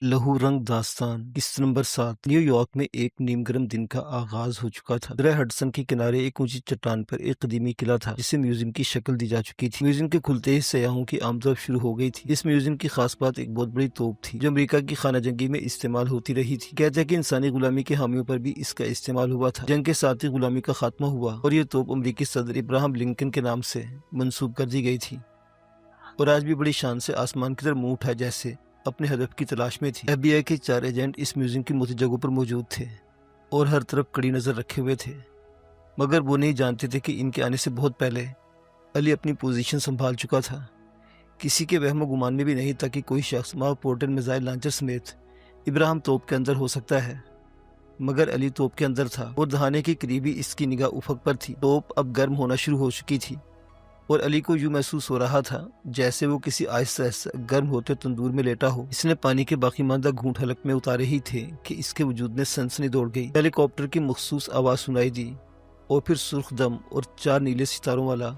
लहू रंग दास्तान किस्त नंबर 7। न्यूयॉर्क में एक नीम गर्म दिन का आगाज हो चुका था। दरिया हडसन के किनारे एक ऊंची चट्टान पर एक कदीमी किला था जिसे म्यूजियम की शक्ल दी जा चुकी थी। म्यूजियम के खुलते ही सयाहों की आमद शुरू हो गई थी। इस म्यूजियम की खास बात एक बहुत बड़ी तोप थी जो अमेरिका की खाना जंगी में इस्तेमाल होती रही थी। कहते हैं कि इंसानी गुलामी के हामियों पर भी इसका इस्तेमाल हुआ था। जंग के साथ ही गुलामी का खात्मा हुआ और ये तोप अमरीकी सदर इब्राहिम लिंकन के नाम से मंसूब कर दी गई थी और आज भी बड़ी शान से आसमान की तरफ मुंह उठाए जैसे अपने हदफ की तलाश में थी। FBI के 4 एजेंट इस म्यूजियम की मुख्तलिफ जगहों पर मौजूद थे और हर तरफ कड़ी नजर रखे हुए थे, मगर वो नहीं जानते थे कि इनके आने से बहुत पहले अली अपनी पोजीशन संभाल चुका था। किसी के वहम गुमान में भी नहीं था कि कोई शख्स माव पोर्टल मिसाइल लॉन्चर समेत इब्राहिम तोप के अंदर हो सकता है, मगर अली तोप के अंदर था और दहाने के करीब ही इसकी निगाह उफक पर थी। तोप अब गर्म होना शुरू हो चुकी थी और अली को यूं महसूस हो रहा था जैसे वो किसी आहिस्ता आहिस्ता गर्म होते तंदूर में लेटा हो। इसने पानी के बाकी मानदा घूंट हलक में उतारे ही थे कि इसके वजूद में सनसनी दौड़ गई। हेलीकॉप्टर की मखसूस आवाज सुनाई दी और फिर सुर्ख दम और 4 नीले सितारों वाला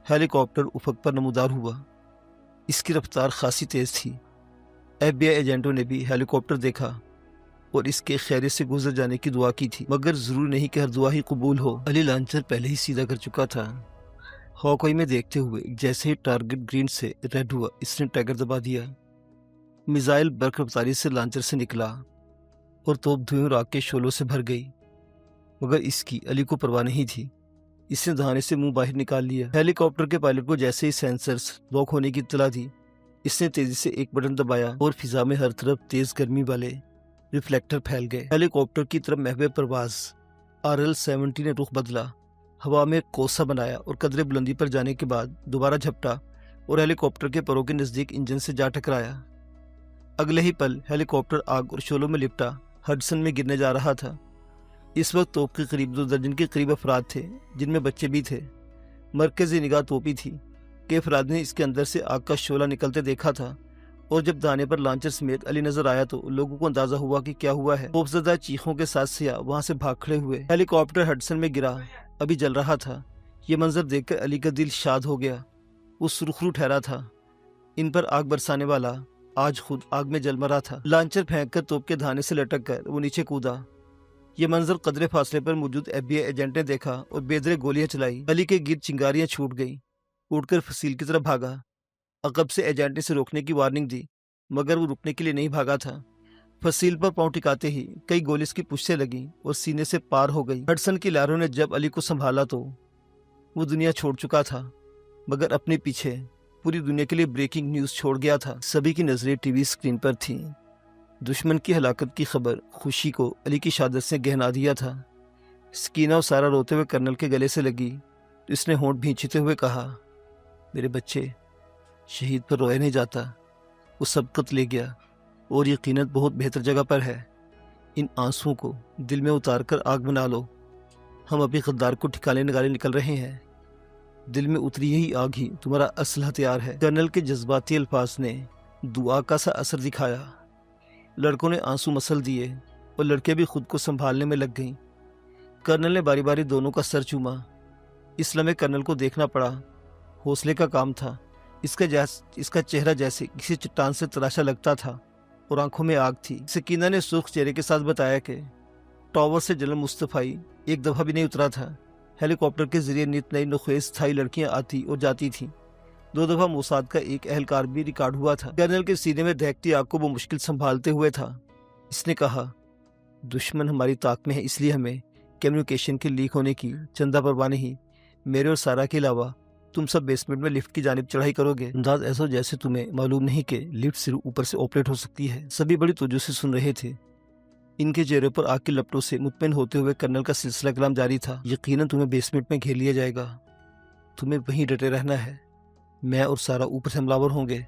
हेलीकॉप्टर उफक पर नमूदार हुआ। इसकी रफ्तार खासी तेज थी। FBI एजेंटों ने भी हेलीकॉप्टर देखा और इसके खैरियत से गुजर जाने की दुआ की थी, मगर जरूरी नहीं कि हर दुआ ही कबूल हो। अली लॉन्चर पहले ही सीधा कर चुका था। हॉकआई में देखते हुए जैसे ही टारगेट ग्रीन से रेड हुआ, इसने ट्रैगर दबा दिया। मिसाइल बर्क रफ्तारी से लॉन्चर से निकला और तोप धुएं और आग के शोलों से भर गई, मगर इसकी अली को परवाह नहीं थी। इसने दहाने से मुंह बाहर निकाल लिया। हेलीकॉप्टर के पायलट को जैसे ही सेंसर्स लॉक होने की इत्तला दी, इसने तेजी से एक बटन दबाया और फिजा में हर तरफ तेज गर्मी वाले रिफ्लेक्टर फैल गए। हेलीकॉप्टर की तरफ महवे परवाज RL-70 ने रुख बदला, हवा में कोसा बनाया और कदरे बुलंदी पर जाने के बाद दोबारा झपटा और हेलीकॉप्टर के परों के नजदीक इंजन से जा टकराया। अगले ही पल हेलीकॉप्टर आग और शोलों में लिपटा हडसन में गिरने जा रहा था। इस वक्त तोप के करीब 2 दर्जन के करीब अफराद थे, जिनमें बच्चे भी थे। मरकजी निगाह तोपी थी कि अफराद ने इसके अंदर से आग का शोला निकलते देखा था और जब दाने पर लॉन्चर समेत अली नजर आया तो लोगों को अंदाजा हुआ कि क्या हुआ है। खौफजदा चीखों के साथ सिया वहां से भाग खड़े हुए। हेलीकॉप्टर हडसन में गिरा अभी जल रहा था। ये मंजर देखकर अली का दिल शाद हो गया। वो सुरखरू ठहरा था। इन पर आग बरसाने वाला आज खुद आग में जल मरा था। लॉन्चर फेंककर तोप के धाने से लटक कर वो नीचे कूदा। ये मंजर कदरे फासले पर मौजूद FBI एजेंट ने देखा और बेदरे गोलियां चलाई। अली के गिर्द चिंगारियां छूट गई। उड़कर फसील की तरफ भागा। अकब से एजेंट ने इसे रोकने की वार्निंग दी, मगर वो रुकने के लिए नहीं भागा था। फसील पर पांव टिकाते ही कई गोली इसकी पुछ से लगी और सीने से पार हो गई। हडसन की लहरों ने जब अली को संभाला तो वो दुनिया छोड़ चुका था, मगर अपने पीछे पूरी दुनिया के लिए ब्रेकिंग न्यूज छोड़ गया था। सभी की नजरें टीवी स्क्रीन पर थीं। दुश्मन की हलाकत की खबर खुशी को अली की शहादत से गहना दिया था। सकीना और सारा रोते हुए कर्नल के गले से लगी तो इसने होंठ भींचते हुए कहा, मेरे बच्चे, शहीद पर रोया नहीं जाता, वो सबकत ले गया और यकीनत बहुत बेहतर जगह पर है। इन आंसुओं को दिल में उतार कर आग बना लो। हम अभी गद्दार को ठिकाने निकाले निकल रहे हैं। दिल में उतरी यही आग ही तुम्हारा असल हथियार है। कर्नल के जज्बाती अल्फाज ने दुआ का सा असर दिखाया। लड़कों ने आंसू मसल दिए और लड़के भी खुद को संभालने में लग गईं। कर्नल ने बारी बारी दोनों का सर चूमा। इस लम्हे कर्नल को देखना पड़ा। हौसले का काम था। इसका चेहरा जैसे किसी चट्टान से तराशा लगता था और आंखों में आग थी। सकीना ने सुर्ख चेहरे के साथ बताया कि टावर से जनरल मुस्तफाई एक दफा भी नहीं उतरा था। हेलीकॉप्टर के जरिए नित नई नुख्वेस थाई लड़कियां आती और जाती थीं। 2 दफा मोसाद का एक अहलकार भी रिकॉर्ड हुआ था। कर्नल के सीने में दहकती आग को वो मुश्किल संभालते हुए था। इसने कहा, दुश्मन हमारी ताक में है, इसलिए हमें कम्युनिकेशन के लीक होने की चंदा परवाह नहीं। मेरे और सारा के अलावा तुम सब बेसमेंट में लिफ्ट की जानिब चढ़ाई करोगे। अंदाज ऐसा जैसे तुम्हें मालूम नहीं कि लिफ्ट सिर्फ ऊपर से ऑपरेट हो सकती है। सभी बड़ी तवज्जो से सुन रहे थे। इनके चेहरे पर आग की लपटों से मुतमईन होते हुए कर्नल का सिलसिला कलाम जारी था। यकीनन तुम्हें बेसमेंट में घेर लिया जाएगा। तुम्हें वहीं डटे रहना है। मैं और सारा ऊपर से हमलावर होंगे।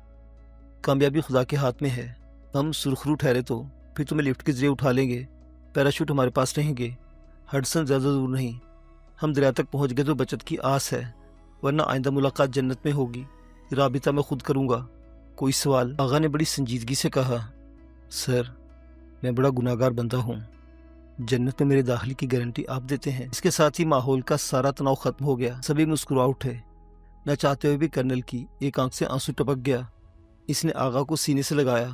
कामयाबी खुदा के हाथ में है। हम सुरखरू ठहरे तो फिर तुम्हें लिफ्ट के जरिए उठा लेंगे। पैराशूट हमारे पास रहेंगे। हडसन ज़्यादा दूर नहीं। हम दरिया तक पहुंच गए तो बचत की आस है, वरना आइंदा मुलाकात जन्नत में होगी। राबिता मैं खुद करूंगा। कोई सवाल? आगा ने बड़ी संजीदगी से कहा, सर, मैं बड़ा गुनाहगार बंदा हूँ। जन्नत में मेरे दाखिले की गारंटी आप देते हैं। इसके साथ ही माहौल का सारा तनाव खत्म हो गया। सभी मुस्कुरा उठे। न चाहते हुए भी कर्नल की एक आंख से आंसू टपक गया। इसने आगा को सीने से लगाया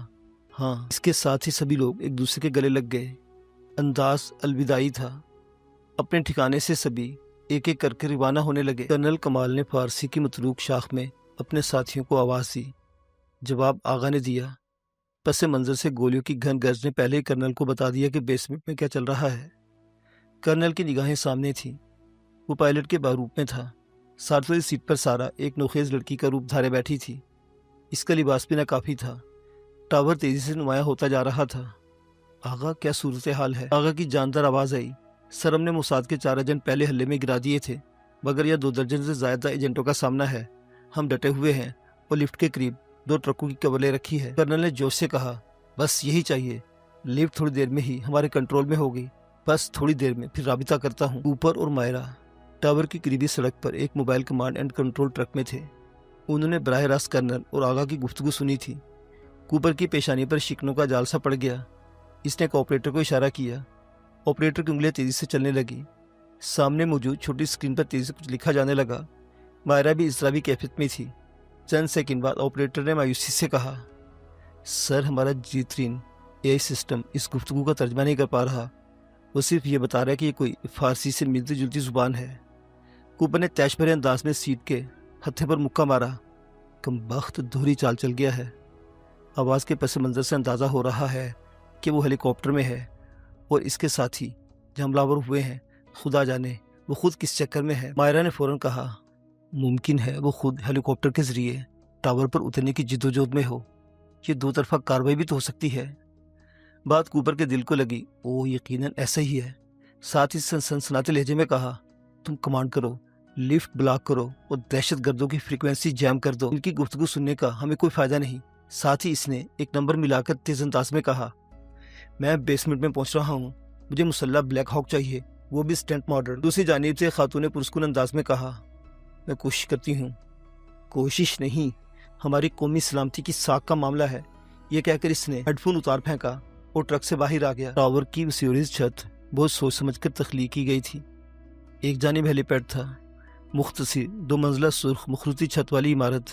ہاں، اس کے ساتھ ہی سبھی لوگ ایک دوسرے کے گلے لگ گئے۔ انداز الوداعی تھا۔ اپنے ٹھکانے سے سبھی ایک ایک کر کے روانہ ہونے لگے۔ کرنل کمال نے فارسی کی متروک شاخ میں اپنے ساتھیوں کو آواز دی۔ جواب آغا نے دیا۔ پس منظر سے گولیوں کی گھن گرج نے پہلے ہی کرنل کو بتا دیا کہ بیسمنٹ میں کیا چل رہا ہے۔ کرنل کی نگاہیں سامنے تھیں۔ وہ پائلٹ کے باروپ میں تھا۔ ساتھ والی سیٹ پر سارا ایک نوخیز لڑکی کا روپ دھارے بیٹھی تھی۔ اس کا لباس بھی ناکافی تھا۔ ٹاور تیزی سے نمایاں ہوتا جا رہا تھا۔ آغا، کیا صورتحال ہے؟ آغا کی جاندار آواز آئی۔ سر، ہم نے موساد کے 4 ایجنٹ پہلے حلے میں گرا دیے تھے، مگر یہ 2 درجن سے زیادہ ایجنٹوں کا سامنا ہے۔ ہم ڈٹے ہوئے ہیں اور لفٹ کے قریب 2 ٹرکوں کی کور لے رکھی ہے۔ کرنل نے جوش سے کہا، بس یہی چاہیے۔ لفٹ تھوڑی دیر میں ہی ہمارے کنٹرول میں ہوگی۔ بس تھوڑی دیر میں پھر رابطہ کرتا ہوں۔ اوپر اور مائرہ ٹاور کی قریبی سڑک پر ایک mobile command and control truck میں تھے۔ انہوں نے براہ راست کرنل اور آغا کی گفتگو سنی تھی۔ کوپر کی پیشانی پر شکنوں کا جال سا پڑ گیا۔ اس نے ایک آپریٹر کو اشارہ کیا۔ آپریٹر کی انگلیاں تیزی سے چلنے لگی۔ سامنے موجود چھوٹی اسکرین پر تیزی سے کچھ لکھا جانے لگا۔ مائرہ بھی اضطرابی کیفیت میں تھی۔ چند سیکنڈ بعد آپریٹر نے مایوسی سے کہا، سر، ہمارا جی3 AI سسٹم اس گفتگو کا ترجمہ نہیں کر پا رہا۔ وہ صرف یہ بتا رہا ہے کہ یہ کوئی فارسی سے ملتی جلتی زبان ہے۔ کوپر نے تیش بھرے انداز میں سیٹ کے ہتھے پر مکہ مارا۔ کمبخت دوہری چال چل گیا ہے۔ آواز کے پس منظر سے اندازہ ہو رہا ہے کہ وہ ہیلی کاپٹر میں ہے اور اس کے ساتھی جو حملہ آور ہوئے ہیں، خدا جانے وہ خود کس چکر میں ہے۔ مائرہ نے فوراً کہا، ممکن ہے وہ خود ہیلی کاپٹر کے ذریعے ٹاور پر اترنے کی جدوجہد میں ہو۔ یہ 2 طرفہ کارروائی بھی تو ہو سکتی ہے۔ بات کوپر کے دل کو لگی۔ او، یقیناً ایسا ہی ہے۔ ساتھ ہی سنسناتے لہجے میں کہا، تم کمانڈ کرو، لفٹ بلاک کرو اور دہشت گردوں کی فریکوینسی جیم کر دو۔ ان کی گفتگو سننے کا ہمیں کوئی فائدہ نہیں۔ ساتھ ہی اس نے ایک نمبر ملا کر تیز انداز میں کہا، میں بیسمنٹ میں پہنچ رہا ہوں۔ مجھے مسلح بلیک ہاک چاہیے، وہ بھی اسٹینٹ ماڈل۔ دوسری جانب سے خاتون نے پرسکون انداز میں کہا، میں کوشش کرتی ہوں۔ کوشش نہیں، ہماری قومی سلامتی کی ساکھ کا معاملہ ہے۔ یہ کہہ کر اس نے ہیڈ فون اتار پھینکا اور ٹرک سے باہر آ گیا۔ ٹاور کی سیوریز چھت بہت سوچ سمجھ کر تخلیق کی گئی تھی۔ ایک جانب ہیلی پیڈ تھا، مختصر 2 منزلہ سرخ مخروطی چھت والی عمارت،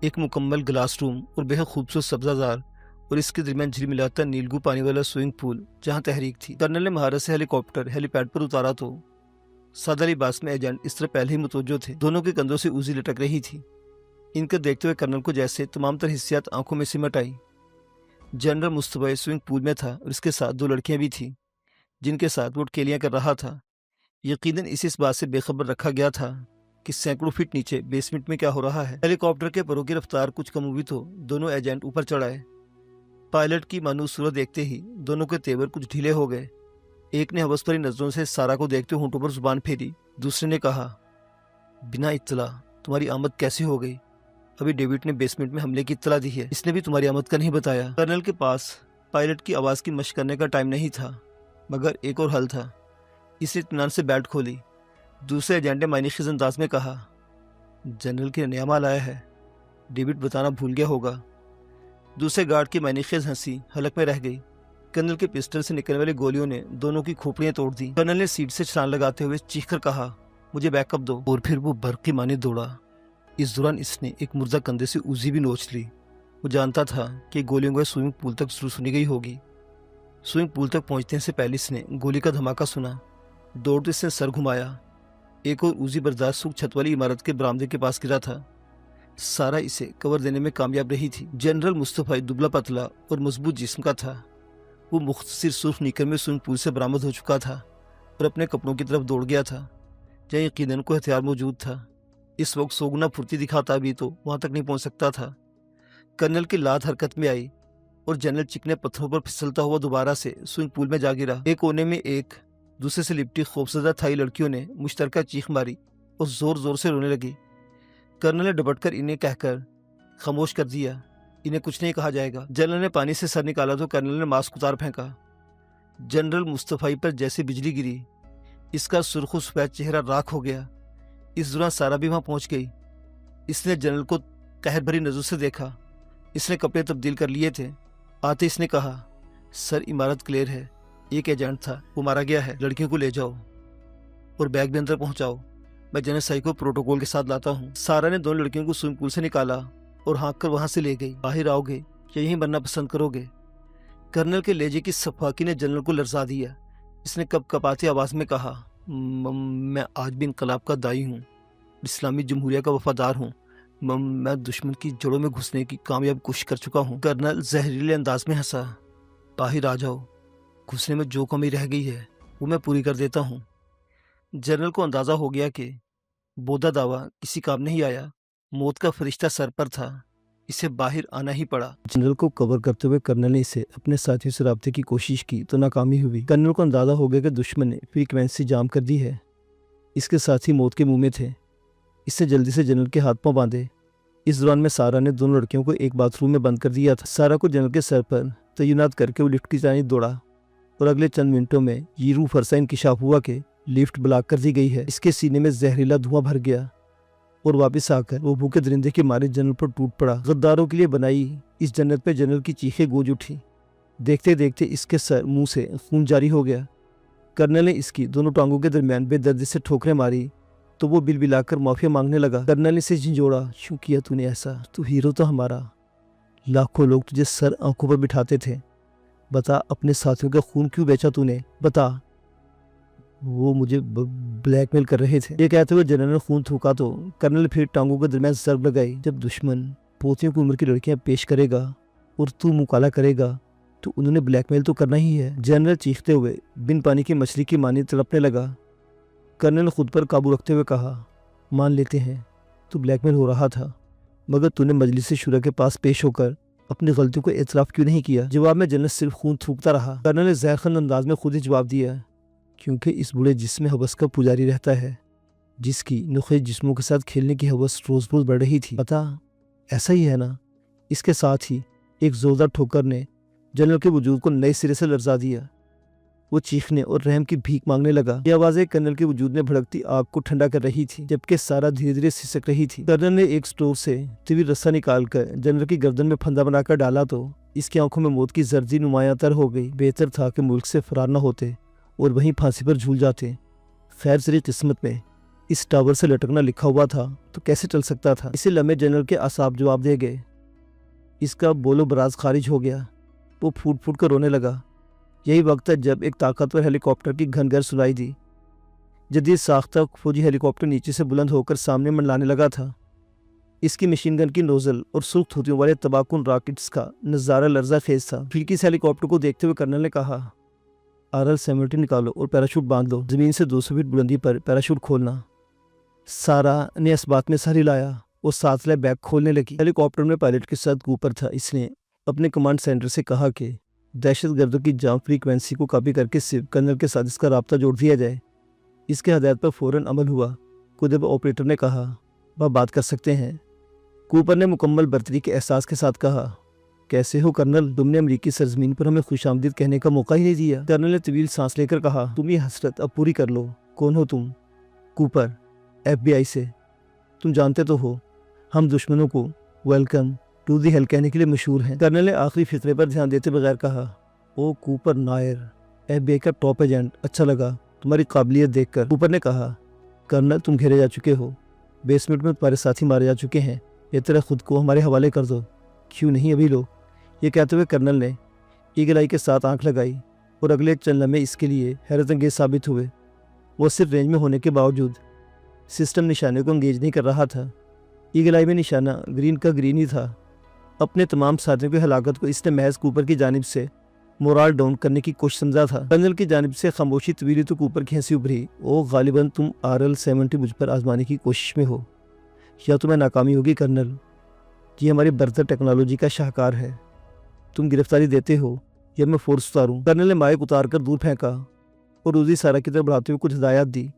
ایک مکمل گلاس روم اور بہت خوبصورت سبزہ زار، اور اس کے درمیان جھلملاتا نیلگو پانی والا سوئنگ پول جہاں تحریک تھی۔ کرنل نے مہارت سے ہیلی کاپٹر ہیلی پیڈ پر اتارا تو سادہ لباس میں ایجنٹ اس طرح پہلے ہی متوجہ تھے۔ دونوں کے کندھوں سے اوزی لٹک رہی تھی۔ ان کو دیکھتے ہوئے کرنل کو جیسے تمام تر حسیات آنکھوں میں سمٹ آئی۔ جنرل مصطفی سوئنگ پول میں تھا اور اس کے ساتھ 2 لڑکیاں بھی تھیں جن کے ساتھ وہ کیلیاں کر رہا تھا۔ یقیناً اسے اس بات سے بے خبر رکھا گیا تھا کہ سینکڑوں فٹ نیچے بیسمنٹ میں کیا ہو رہا ہے۔ ہیلی کاپٹر کے پروں کی رفتار کچھ کم ہوئی تو دونوں ایجنٹ اوپر چڑھ آئے۔ پائلٹ کی مانوس صورت دیکھتے ہی دونوں کے تیور کچھ ڈھیلے ہو گئے۔ ایک نے ہوس بھری نظروں سے سارا کو دیکھتے ہونٹوں پر زبان پھیری۔ دوسرے نے کہا، بنا اطلاع تمہاری آمد کیسے ہو گئی؟ ابھی ڈیوڈ نے بیسمنٹ میں حملے کی اطلاع دی ہے، اس نے بھی تمہاری آمد کا نہیں بتایا۔ کرنل کے پاس پائلٹ کی آواز کی مشق کرنے کا ٹائم نہیں تھا، مگر ایک اور حل تھا۔ اس نے اطمینان سے بیلٹ کھولی۔ دوسرے ایجنٹ نے معنی خیز انداز میں کہا، جنرل کے نیا مال آیا ہے، ڈیوڈ بتانا بھول گیا ہوگا۔ دوسرے گارڈ کی معنی خیز ہنسی حلق میں رہ گئی۔ کرنل کے پسٹل سے نکلنے والی گولیوں نے دونوں کی کھوپڑیاں توڑ دی۔ کرنل نے سیٹ سے چھلانگ لگاتے ہوئے چیخ کر کہا، مجھے بیک اپ دو، اور پھر وہ برق کی مانے دوڑا۔ اس دوران اس نے ایک مردہ کندھے سے اوزی بھی نوچ لی۔ وہ جانتا تھا کہ گولیوں کو سوئمنگ پول تک ضرور سنی گئی ہوگی۔ سوئمنگ پول تک پہنچنے سے پہلے اس نے گولی کا دھماکہ سنا۔ دوڑتے اس نے سر گھمایا۔ ایک اور اوزی برداشت سوکھ چھت والی عمارت کے برآمدے کے پاس گرا تھا۔ سارا اسے کور دینے میں کامیاب رہی تھی۔ جنرل مصطفی دبلا پتلا اور مضبوط جسم کا تھا۔ وہ مختصر سرخ نیکر میں سوئمنگ پول سے برآمد ہو چکا تھا اور اپنے کپڑوں کی طرف دوڑ گیا تھا جہاں یقیناً کوئی ہتھیار موجود تھا۔ اس وقت سوگنا پھرتی دکھاتا بھی تو وہاں تک نہیں پہنچ سکتا تھا۔ کرنل کی لات حرکت میں آئی اور جنرل چکنے پتھروں پر پھسلتا ہوا دوبارہ سے سوئمنگ پول میں جا گرا۔ ایک کونے میں ایک دوسرے سے لپٹی خوفزدہ تھائی لڑکیوں نے مشترکہ چیخ ماری اور زور زور سے رونے لگی۔ کرنل نے ڈپٹ کر انہیں کہہ کر خاموش کر دیا، انہیں کچھ نہیں کہا جائے گا۔ جنرل نے پانی سے سر نکالا تو کرنل نے ماسک اتار پھینکا۔ جنرل مصطفی پر جیسے بجلی گری، اس کا سرخ و سفید چہرہ راکھ ہو گیا۔ اس دوران سارا بھی وہاں پہنچ گئی۔ اس نے جنرل کو قہر بھری نظروں سے دیکھا۔ اس نے کپڑے تبدیل کر لیے تھے۔ آتے اس نے کہا، سر عمارت کلیئر ہے، ایک ایجنٹ تھا، وہ مارا گیا ہے، لڑکیوں کو لے جاؤ اور بیگ بھی اندر پہنچاؤ، میں جنرل سائی کو پروٹوکول کے ساتھ لاتا ہوں۔ سارا نے 2 لڑکیوں کو سوئمنگ پول سے نکالا اور ہانک کر وہاں سے لے گئی۔ باہر آؤ گے، यहीं बनना पसंद करोगे? कर्नल के लहजे की सफाकी ने जनरल को लरजा दिया। इसने कपकपाती आवाज़ में कहा, मैं आज भी इनकलाब का दाई हूँ, इस्लामी जमहूरिया का वफादार हूँ। मैं दुश्मन की जड़ों में घुसने की कामयाब कोशिश कर चुका हूँ। कर्नल जहरीले अंदाज में हंसा। बाहर आ जाओ, घुसने में जो कमी रह गई है वो मैं पूरी कर देता हूँ। जनरल को अंदाज़ा हो गया कि बोदा दावा किसी काम नहीं आया। मौत का फरिश्ता सर पर था, इसे बाहर आना ही पड़ा। जनरल को कवर करते हुए कर्नल ने इसे अपने साथियों से राब्ते की कोशिश की तो नाकामी हुई। कर्नल को अंदाज़ा हो गया कि दुश्मन ने फ्रीक्वेंसी जाम कर दी है। इसके साथी मौत के मुंह में थे। इससे जल्दी से जनरल के हाथ पांव बांधे। इस दौरान में सारा ने दोनों लड़कियों को एक बाथरूम में बंद कर दिया था। सारा को जनरल के सर पर तैनात करके वो लिफ्ट की जानिब दौड़ा और अगले चंद मिनटों में ये रूह फरसा इंकिशाफ हुआ कि लिफ्ट ब्लॉक कर दी गई है। इसके सीने में जहरीला धुआं भर गया और वापस आकर वो भूखे दरिंदे के मारे जनरल पर टूट पड़ा। गद्दारों के लिए बनाई इस जन्नत पे जनरल की चीखें गूंज उठी। देखते देखते इसके सर मुंह से खून जारी हो गया। कर्नल ने इसकी दोनों टांगों के दरमियान बेदर्दी से ठोकरें मारी तो वो बिलबिलाकर माफिया मांगने लगा। कर्नल ने इसे झिंझोड़ा, क्यों किया तूने ऐसा? तू हीरो तो हमारा, लाखों लोग तुझे सर आंखों पर बिठाते थे। बता, अपने साथियों का खून क्यों बेचा तूने? बता। वो मुझे ब्लैकमेल कर रहे थे। ये कहते हुए जनरल ने खून थूका तो कर्नल ने फिर टांगों के दरमियान ज़रब लगाई। जब दुश्मन पोतियों की उम्र की लड़कियां पेश करेगा और तू मुकाला करेगा तो उन्होंने ब्लैकमेल तो करना ही है। जनरल चीखते हुए बिन पानी की मछली की मानी तड़पने लगा। कर्नल ने खुद पर काबू रखते हुए कहा, मान लेते हैं तू ब्लैकमेल हो रहा था, मगर तूने मजलिस शुरा के पास पेश होकर अपनी गलतियों को एतराफ़ क्यों नहीं किया? जवाब में जनरल सिर्फ खून थूकता रहा। कर्नल ने ज़हरखंद अंदाज में खुद ही जवाब दिया, क्योंकि इस बूढ़े जिस्म में हवस का पुजारी रहता है, जिसकी नुखे जिस्मों के साथ खेलने की हवस रोज़ रोज़ बढ़ रही थी। पता ऐसा ही है ना? इसके साथ ही एक जोरदार ठोकर ने जनरल के वजूद को नए सिरे से लरजा दिया। वो चीखने और रहम की भीख मांगने लगा। ये आवाज़ें कर्नल के वजूद में भड़कती आग को ठंडा कर रही थी, जबकि सारा धीरे धीरे सिसक रही थी। कर्नल ने एक स्टोव से तवील रस्सा निकालकर जनरल की गर्दन में फंदा बनाकर डाला तो इसकी आंखों में मौत की जर्दी नुमायां तर हो गई। बेहतर था कि मुल्क से फरार न होते और वहीं फांसी पर झूल जाते। खैर जरी किस्मत में इस टावर से लटकना लिखा हुआ था तो कैसे चल सकता था? इसी लम्हे जनरल के आसाब जवाब दे गए। इसका बोलो बराज खारिज हो गया। वो फूट फूट कर रोने लगा। यही वक्त है जब एक ताकतवर हेलीकॉप्टर की घनघर सुनाई दी। जदीद साख्ता फौजी हेलीकॉप्टर नीचे से बुलंद होकर सामने मंडलाने लगा था। इसकी मशीन गन की नोजल और सुर्ख धोतियों वाले तबाकुन रॉकेट्स का नज़ारा लर्जा खेज था। खिड़की से हेलीकॉप्टर को देखते हुए कर्नल ने कहा, RL-70 निकालो और पैराशूट बांध लो। ज़मीन से 200 फीट बुलंदी पर पैराशूट खोलना। सारा ने इस बात में सर हिलाया और साथ ले बैग खोलने लगी। हेलीकॉप्टर में पायलट के साथ ऊपर था। इसने अपने कमांड सेंटर से कहा कि दहशतगर्दों की जाम फ्रीक्वेंसी को कॉपी करके सिर्फ कर्नल के साथ इसका राब्ता जोड़ दिया जाए। इसके हदायत पर फ़ौरन अमल हुआ। खुद ऑपरेटर ने कहा, वह बात कर सकते हैं। कूपर ने मुकम्मल बर्तरी के एहसास के साथ कहा, कैसे हो कर्नल? तुमने अमरीकी सरजमीन पर हमें खुशामदीद कहने का मौका ही नहीं दिया। कर्नल ने तवील सांस लेकर कहा, तुम ये हसरत अब पूरी कर लो। कौन हो तुम? कूपर, FBI से। तुम जानते तो हो हम दुश्मनों को वेलकम टू दी हेल कहने के लिए मशहूर हैं। कर्नल ने आखिरी फितरे पर ध्यान देते बगैर कहा, ओ कूपर नायर, FBI का टॉप एजेंट। अच्छा लगा तुम्हारी काबिलियत देखकर। कूपर ने कहा, कर्नल तुम घेरे जा चुके हो, बेसमेंट में तुम्हारे साथी मारे जा चुके हैं, ये तरह खुद को हमारे हवाले कर दो। क्यों नहीं अभी लो? ये कहते हुए कर्नल ने ईगल आई के साथ आंख लगाई और अगले एक चंद लम्हे इसके लिए हैरत अंगेज साबित हुए। वो सिर्फ रेंज में होने के बावजूद सिस्टम निशाने को अंगेज नहीं कर रहा था। ईगल आई में निशाना ग्रीन का ग्रीन ही था। अपने तमाम साथियों की हलाकत को इसने महज कूपर की जानिब से मोराल डाउन करने की कोशिश समझा था। कर्नल की जानिब से खामोशी तवीली तो कूपर की हंसी उभरी। ओ गालिबन तुम RL-70 मुझ पर आजमाने की कोशिश में हो, या तुम्हें नाकामी होगी कर्नल। ये हमारी बर्तर टेक्नोलॉजी का शाहकार है। तुम गिरफ्तारी देते हो या मैं फोर्स उतारूं? कर्नल ने माइक उतार कर दूर फेंका और उजी सारा की तरफ बढ़ाते हुए कुछ हिदायत दी।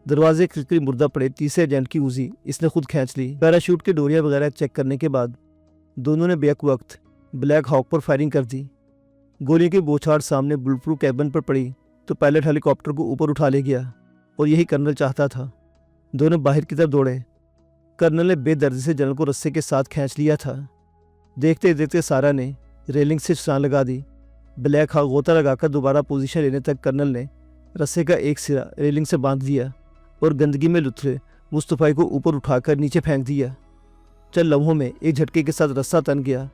दरवाजे खिड़की मुर्दा पड़े तीसरे एजेंट की उजी इसने खुद खींच ली। पैराशूट की डोरियां वगैरह चेक करने के बाद दोनों ने बेक वक्त ब्लैक हॉक पर फायरिंग कर दी। गोली की बौछार सामने बुलेट प्रूफ कैबिन पर पड़ी तो पायलट हेलीकॉप्टर को ऊपर उठा ले गया और यही कर्नल चाहता था। दोनों बाहर की तरफ दौड़े। कर्नल ने बेदर्दी से जनरल को रस्से के साथ खींच लिया था। देखते देखते सारा ने रेलिंग से छलांग लगा दी। ब्लैक हॉक गोता लगाकर दोबारा पोजीशन लेने तक कर्नल ने रस्से का एक सिरा रेलिंग से बांध दिया और गंदगी में लुथरे मुस्तफ़ा को ऊपर उठाकर नीचे फेंक दिया। चंद लम्हों में एक झटके के साथ रस्सा तन गया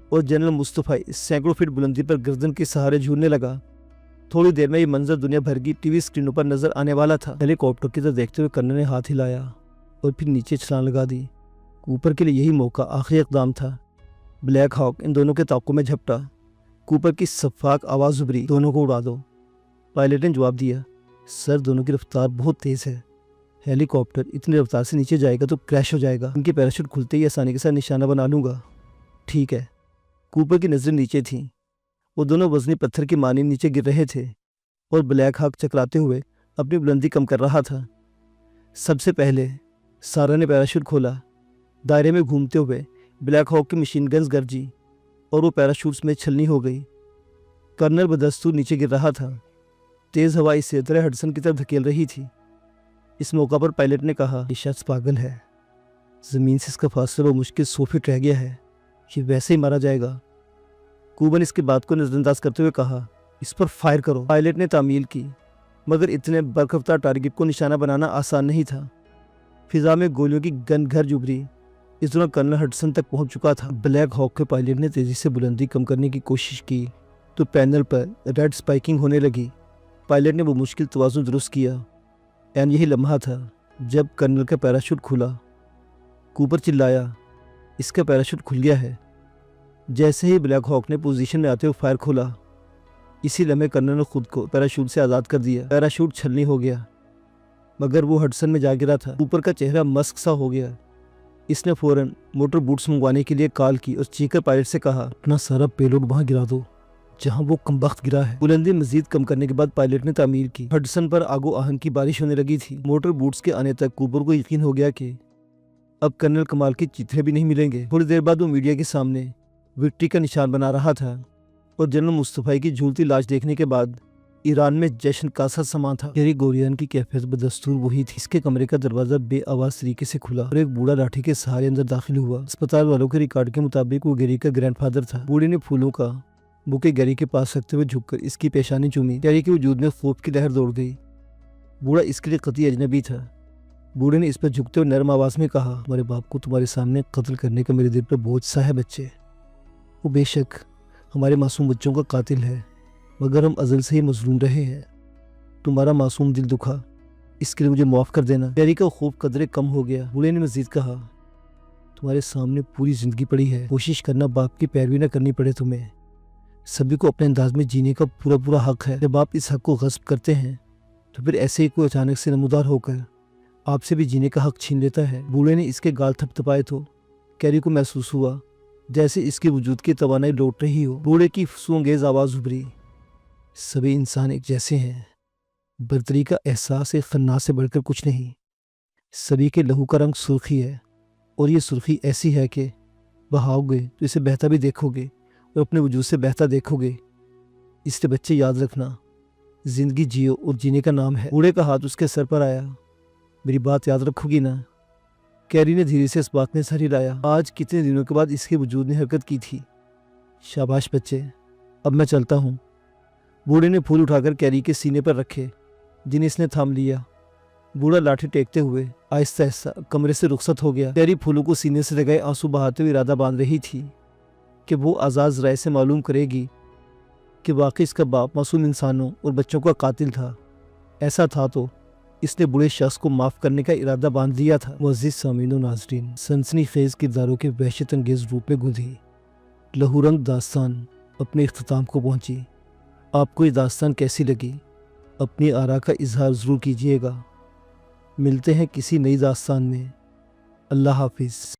اور جنرل مصطفی سینکڑوں فٹ بلندی پر گردن کے سہارے جھولنے لگا۔ تھوڑی دیر میں یہ منظر دنیا بھر کی ٹی وی اسکرینوں پر نظر آنے والا تھا۔ ہیلی کاپٹر کی طرف دیکھتے ہوئے کرنل نے ہاتھ ہلایا اور پھر نیچے چھلانگ لگا دی۔ کوپر کے لیے یہی موقع آخری اقدام تھا۔ بلیک ہاک ان دونوں کے تعاقب میں جھپٹا۔ کوپر کی شفاف آواز ابھری، دونوں کو اڑا دو۔ پائلٹ نے جواب دیا، سر دونوں کی رفتار بہت تیز ہے، ہیلی کاپٹر اتنی رفتار سے نیچے جائے گا تو کریش ہو جائے گا، ان کے پیراشوٹ کھلتے ہی آسانی کے ساتھ نشانہ بنا لوں گا۔ ٹھیک ہے۔ کوپر کی نظریں نیچے تھیں، وہ دونوں وزنی پتھر کی مانند نیچے گر رہے تھے اور بلیک ہاک چکراتے ہوئے اپنی بلندی کم کر رہا تھا۔ سب سے پہلے سارا نے پیراشوٹ کھولا۔ دائرے میں گھومتے ہوئے بلیک ہاک کی مشین گنز گرجی اور وہ پیراشوٹس میں چھلنی ہو گئی۔ کرنل بدستور نیچے گر رہا تھا۔ تیز ہوا اسے درہ ہڈسن کی طرف دھکیل رہی تھی۔ اس موقع پر پائلٹ نے کہا، یہ شخص پاگل ہے، زمین سے اس کا فاصلہ مشکل 100 فٹ رہ گیا ہے، یہ ویسے ہی مارا جائے گا۔ کوبن اس کی بات کو نظر انداز کرتے ہوئے کہا، اس پر فائر کرو۔ پائلٹ نے تعمیل کی، مگر اتنے برخفتار ٹارگٹ کو نشانہ بنانا آسان نہیں تھا۔ فضا میں گولیوں کی گن گھر ابھری۔ اس دوران کرنل ہڈسن تک پہنچ چکا تھا۔ بلیک ہاک کے پائلٹ نے تیزی سے بلندی کم کرنے کی کوشش کی تو پینل پر ریڈ سپائکنگ ہونے لگی۔ پائلٹ نے وہ مشکل توازن درست کیا۔ این یہی لمحہ تھا جب کرنل کا پیراشوٹ کھلا۔ کوپر چلایا، اس کا پیراشوٹ کھل گیا ہے۔ جیسے ہی بلیک ہاک نے پوزیشن میں آتے ہوئے فائر کھولا، اسی لمحے کرنل نے خود کو پیراشوٹ سے آزاد کر دیا۔ پیراشوٹ چھلنی ہو گیا، مگر وہ ہڈسن میں جا گرا تھا۔ کوپر کا چہرہ مسک سا ہو گیا۔ اس نے فوراً موٹر بوٹس منگوانے کے لیے کال کی اور چیخ کر پائلٹ سے کہا، اپنا سارا پیلوڈ وہاں گرا دو جہاں وہ کمبخت گرا ہے۔ بلندی مزید کم کرنے کے بعد پائلٹ نے تعمیر کی۔ ہڈسن پر آگ و آہن کی بارش ہونے لگی تھی۔ موٹر بوٹس کے آنے تک کوپر کو یقین ہو گیا کہ اب کرنل کمال کے چیتھڑے بھی نہیں ملیں گے۔ تھوڑی دیر بعد وہ میڈیا کے سامنے وکٹری کا نشان بنا رہا تھا اور جنرل مصطفی کی جھولتی لاش دیکھنے کے بعد ایران میں جشن کا سا سما تھا۔ گیری گوریان کی کیفیت بدستور وہی تھی۔ اس کے کمرے کا دروازہ بے آواز طریقے سے کھلا اور ایک بوڑھا لاٹھی کے سہارے اندر داخل ہوا۔ اسپتال والوں کے ریکارڈ کے مطابق وہ گیری کا گرینڈ فادر تھا۔ بوڑھے نے پھولوں کا بوکے گیری کے پاس رکھتے ہوئے جھک کر اس کی پیشانی چومی۔ گیری کے وجود میں خوف کی لہر دوڑ گئی۔ بوڑھا اس کے لیے قطعی اجنبی تھا۔ بوڑھے نے اس پر جھکتے ہوئے نرم آواز میں کہا، تمہارے باپ کو تمہارے سامنے قتل کرنے کا میرے دل پر بوجھ سا ہے بچے۔ وہ بے شک ہمارے معصوم بچوں کا قاتل ہے، مگر ہم ازل سے ہی مظلوم رہے ہیں۔ تمہارا معصوم دل دکھا، اس کے لیے مجھے معاف کر دینا۔ گیری کا خوف قدرے کم ہو گیا۔ بوڑھے نے مزید کہا، تمہارے سامنے پوری زندگی پڑی ہے، کوشش کرنا باپ کی پیروی نہ کرنی پڑے تمہیں۔ سبھی کو اپنے انداز میں جینے کا پورا حق ہے۔ جب آپ اس حق کو غصب کرتے ہیں تو پھر ایسے ہی کوئی اچانک سے نمودار ہو کر آپ سے بھی جینے کا حق چھین لیتا ہے۔ بوڑھے نے اس کے گال تھپ تھپائے تو کیری کو محسوس ہوا جیسے اس کے وجود کی توانائی لوٹ رہی ہو۔ بوڑھے کی فسوں انگیز آواز ابھری، سبھی انسان ایک جیسے ہیں، برتری کا احساس ایک خناس سے بڑھ کر کچھ نہیں۔ سبھی کے لہو کا رنگ سرخی ہے اور یہ سرخی ایسی ہے کہ بہاؤ گے تو اسے بہتا بھی دیکھو گے اور اپنے وجود سے بہتا دیکھو گے۔ اس لیے بچے یاد رکھنا، زندگی جیو اور جینے کا نام ہے۔ بوڑھے کا ہاتھ اس کے سر پر آیا، میری بات یاد رکھو گی نا؟ کیری نے دھیرے سے اس بات میں سر ہلایا۔ آج کتنے دنوں کے بعد اس کے وجود نے حرکت کی تھی۔ شاباش بچے، اب میں چلتا ہوں۔ بوڑھے نے پھول اٹھا کر کیری کے سینے پر رکھے جنہیں اس نے تھام لیا۔ بوڑھا لاٹھی ٹیکتے ہوئے آہستہ آہستہ کمرے سے رخصت ہو گیا۔ کیری پھولوں کو سینے سے لگائے آنسو بہاتے ہوئے ارادہ باندھ رہی تھی کہ وہ آزاد رائے سے معلوم کرے گی کہ واقعی اس کا باپ معصوم انسانوں اور بچوں کا قاتل تھا۔ ایسا تھا تو اس نے بڑے شخص کو معاف کرنے کا ارادہ باندھ لیا تھا۔ معزز سامعین و ناظرین، سنسنی خیز کرداروں کے وحشت انگیز روپ میں گندھی لہو رنگ داستان اپنے اختتام کو پہنچی۔ آپ کو یہ داستان کیسی لگی؟ اپنی آراء کا اظہار ضرور کیجیے گا۔ ملتے ہیں کسی نئی داستان میں۔ اللہ حافظ۔